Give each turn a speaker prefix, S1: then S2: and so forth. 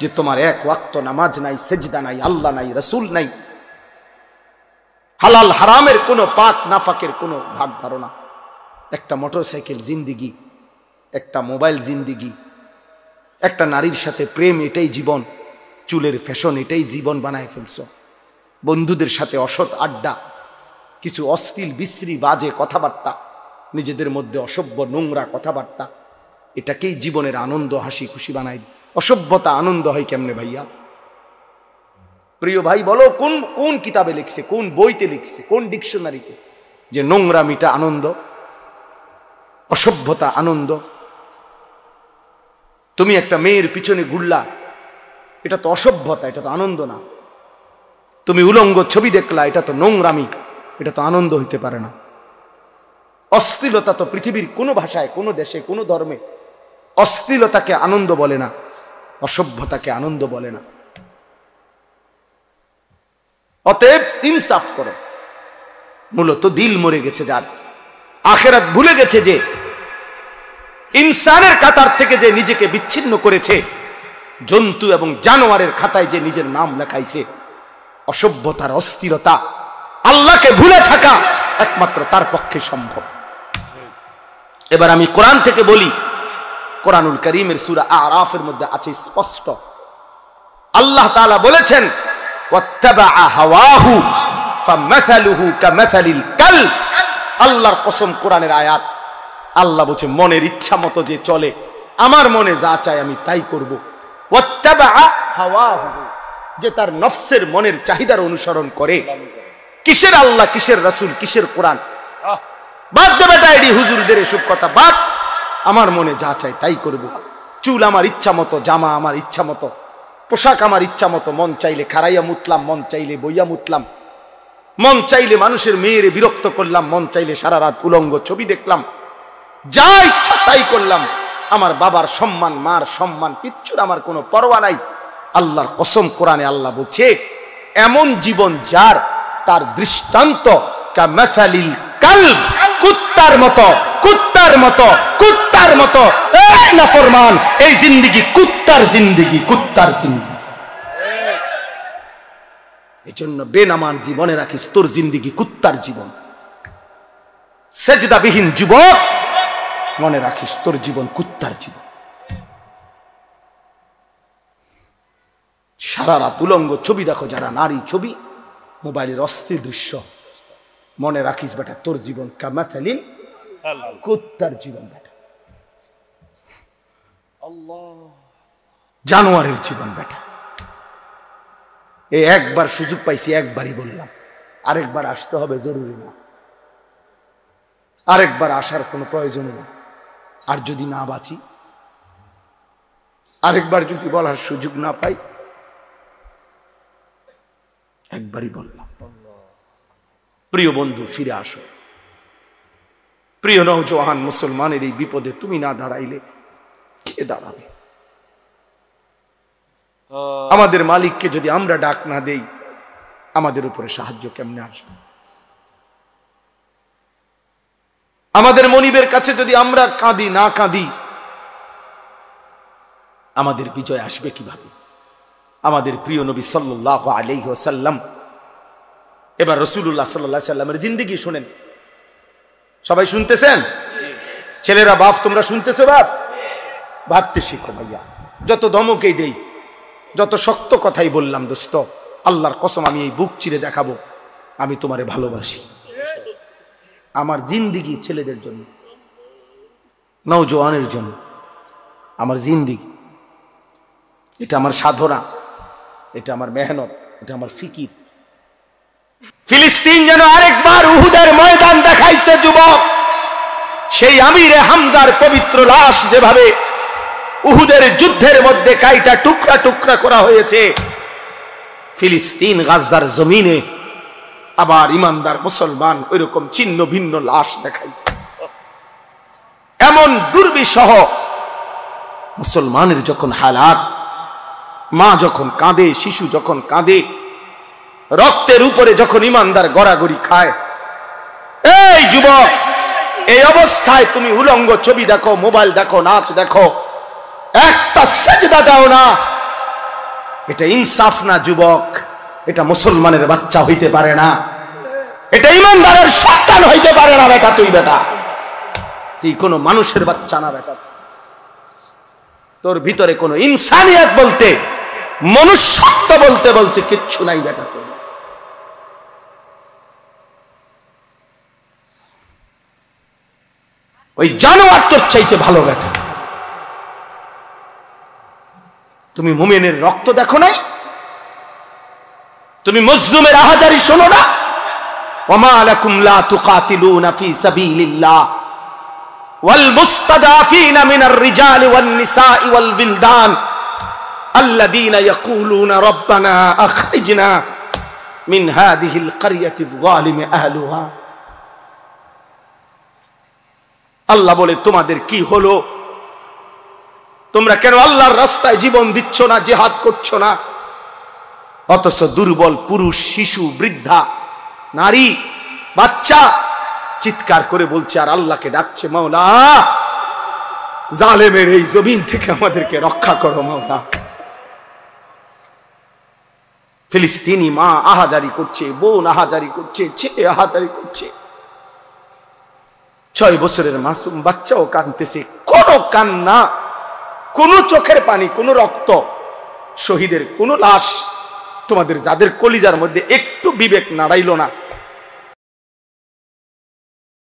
S1: যে তোমার এক ওয়াক্ত নামাজ নাই, সেজদা নাই, আল্লাহ নাই, রাসূল নাই, হালাল হারামের কোনো পাক নাফাকের কোনো ভাগ ধারণা, একটা মোটরসাইকেল জিন্দিগি, একটা মোবাইল জিন্দিগি, একটা নারীর সাথে প্রেম, এটাই জীবন, চুলের ফ্যাশন, এটাই জীবন বানায় ফেলছ, বন্ধুদের সাথে অসৎ আড্ডা, কিছু অশ্লীল বিশ্রী বাজে কথাবার্তা, নিজেদের মধ্যে অসভ্য নোংরা কথাবার্তা, এটাকেই জীবনের আনন্দ হাসি খুশি বানাই। অসভ্যতা আনন্দ হয় কেমনে ভাইয়া? প্রিয় ভাই বলো, কোন কোন কিতাবে লিখছে, কোন বইতে লিখছে, কোন ডিকশনারিতে যে নোংরামিটা আনন্দ, অসভ্যতা আনন্দ? তুমি একটা মেয়ের পিছনে ঘুরলা, এটা তো অসভ্যতা, এটা তো আনন্দ না। তুমি উলঙ্গ ছবি দেখলা, এটা তো নোংরামি, এটা তো আনন্দ হইতে পারে না। অশ্লীলতা তো পৃথিবীর কোনো ভাষায়, কোনো দেশে, কোনো ধর্মে অশ্লীলতাকে আনন্দ বলে না, অসভ্যতাকে আনন্দ বলে না। অতএব ইনসাফ করো। মূলত দিল মরে গেছে যার, আখিরাত ভুলে গেছে যে, ইনসানের কাতার থেকে যে নিজেকে বিচ্ছিন্ন করেছে, জন্তু এবং জানোয়ারের খাতায় যে নিজের নাম লেখাইছে, অসভ্যতার অস্থিরতা, আল্লাহকে ভুলে থাকা একমাত্র তার পক্ষে সম্ভব। এবার আমি কোরআন থেকে বলি, কোরআনুল কারীমের সূরা আরাফের মধ্যে আছে স্পষ্ট, আল্লাহ তাআলা বলেছেন ওয়াত্তাবাআ হাওয়াহু ফামাসালুহু কামাসালিল কালব। আল্লাহর কসম, কোরআনের আয়াত, আল্লাহ বলছে মনের ইচ্ছা মতো যে চলে, আমার মনে যা চায় আমি তাই করব। ওয়াত্তাবাআ হাওয়াহু, যে তার নফসের মনের চাহিদার অনুসরণ করে। কিসের আল্লাহ, কিসের রাসূল, কিসের কোরআন? বাদ দে বেটা এডি হুজুরদের এসব কথা বাদ, আমার মনে যা চায় তাই করব। চুল আমার ইচ্ছা মতো, জামা আমার ইচ্ছা মতো, পোশাক আমার ইচ্ছা মতো, মন চাইলে খাড়াইয়া মুতলাম, মন চাইলে বইয়া মুতলাম, মন চাইলে মানুষের মেয়েরে বিরক্ত করলাম, মন চাইলে সারা রাত উলঙ্গ ছবি দেখলাম, যা ইচ্ছা তাই করলাম। আমার বাবার সম্মান, মার সম্মান, কিচ্ছুর আমার কোনো পরোয়া নাই। আল্লাহর কসম, কোরআনে আল্লাহ বলছে এমন জীবন যার, তার দৃষ্টান্ত কামাসালিল কালব, কুত্তার মতো, কুত্তার মতো, কুত্তার মতো। এই নাফরমান, এই জিন্দেগি কুত্তার জিন্দেগি, কুত্তার জিন্দেগি। এজন্য বেনামার জীবনে রাখিস, তোর জিন্দেগি কুত্তার জীবন। সেজদাবিহীন যুবক, মনে রাখিস তোর জীবন কুত্তার জীবন। সারা রাত উলঙ্গ ছবি দেখো যারা, নারী ছবি, মোবাইলের অস্থির দৃশ্য, মনে রাখিস বেটা তোর জীবন কামাসালিল কুত্তার জীবন বেটা, জানোয়ারের জীবন বেটা। এই একবার সুযোগ পাইছি, একবারই বললাম, আরেকবার আসতে হবে জরুরি না, আরেকবার আসার কোনো প্রয়োজন নেই। আর যদি না বাঁচি, আরেকবার যদি বলার সুযোগ না পাই, একবারই বললাম। প্রিয় বন্ধু, ফিরে আসো। প্রিয় নওজওয়ান মুসলমানের এই বিপদে তুমি না দাঁড়াইলে কে দাঁড়াবে? আমাদের মালিককে যদি আমরা ডাক না দেই, আমাদের উপরে সাহায্য কেমনে আসবে? আমাদের মনিবের কাছে যদি আমরা কাঁদি না কাঁদি, আমাদের বিজয় আসবে কিভাবে? আমাদের প্রিয় নবী সাল্লাল্লাহু আলাইহি ওয়াসাল্লাম, এবার রাসূলুল্লাহ সাল্লাল্লাহু আলাইহি ওয়াসাল্লামের জিন্দেগি শুনেন। সবাই শুনতেছেন? ছেলেরা, বাপ তোমরা শুনতেছো? বাপ ভাবতে শিখো ভাইয়া। যত ধমকেই দেই, যত শক্ত কথাই বললাম, দোস্ত আল্লাহর কসম আমি এই বুক চিরে দেখাবো আমি তোমারে ভালোবাসি। আমার জিন্দেগি ছেলেদের জন্য, নওজওয়ানের জন্য, আমার জিন্দেগি, এটা আমার সাধনা, এটা আমার মেহনত, এটা আমার ফিকির। ফিলিস্তিন যেন আরেকবার উহুদের ময়দান দেখাইছে যুবক। সেই আমিরে হামজার পবিত্র লাশ যেভাবে উহুদের যুদ্ধের মধ্যে কাইটা টুকরা টুকরা করা হয়েছে, ফিলিস্তিন গাজার জমিনে আবার ইমানদার মুসলমান ওইরকম ছিন্ন ভিন্ন লাশ দেখাইছে। এমন দুর্বিষহ মুসলমানের যখন হালাত, মা যখন কাঁদে, শিশু যখন কাঁদে, রক্তের উপরে যখন ইমানদার গড়াগড়ি খায়, এই যুবক, এই অবস্থায় তুমি উলঙ্গ ছবি দেখো, মোবাইল দেখো, নাচ দেখো, একটা সেজদা দাও না, এটা ইনসাফ না যুবক, এটা মুসলমানের বাচ্চা হইতে পারে না, এটা ইমানদারের সন্তান হইতে পারে না বেটা। তুই বেটা, তুই কোনো মানুষের বাচ্চা না বেটা। তোর ভিতরে কোনো ইনসানিয়ত বলতে, মনুষ্যত্ব বলতে বলতে কিচ্ছু নাই বেটা। তোর ওই জানোয়ার তোর চাইতে ভালো বেটা। তুমি মুমিনের রক্ত দেখো নাই? তুমি মজলুমের আহাজারি শোনো না? ওমা লাকুম লা তুকাতিলুনা ফি সাবিলিল্লাহ ওয়াল মুস্তাদাফিনা মিনার রিজালি ওয়ান নিসাই ওয়াল বিলদান আল্লাযীনা ইয়াকুলুনা রাব্বানা আখরিজনা মিন হাযিহিল ক্বরিয়াতি যালিমি আহলুহা। আল্লাহ বলে, তোমাদের কি হলো? তোমরা কেন আল্লাহর রাস্তায় জীবন দিচ্ছ না, জিহাদ করছো না? অথচ দুর্বল পুরুষ, শিশু, বৃদ্ধা, নারী, বাচ্চা চিৎকার করে বলছে আর আল্লাহকে ডাকছে, মাওলা জালেমের এই জমিন থেকে আমাদেরকে রক্ষা করো মাওলা। ফিলিস্তিনি মা আহাজারি করছে, বোন আহাজারি করছে, ছেলে আহাজারি করছে, 6 বছরের মাসুম বাচ্চাও কাঁদতেছে। কোনো কান্না, কোনো চোখের পানি, কোনো রক্ত, শহীদের কোনো লাশ, তোমাদের যাদের কলিজার মধ্যে একটু বিবেক নাড়াইল না,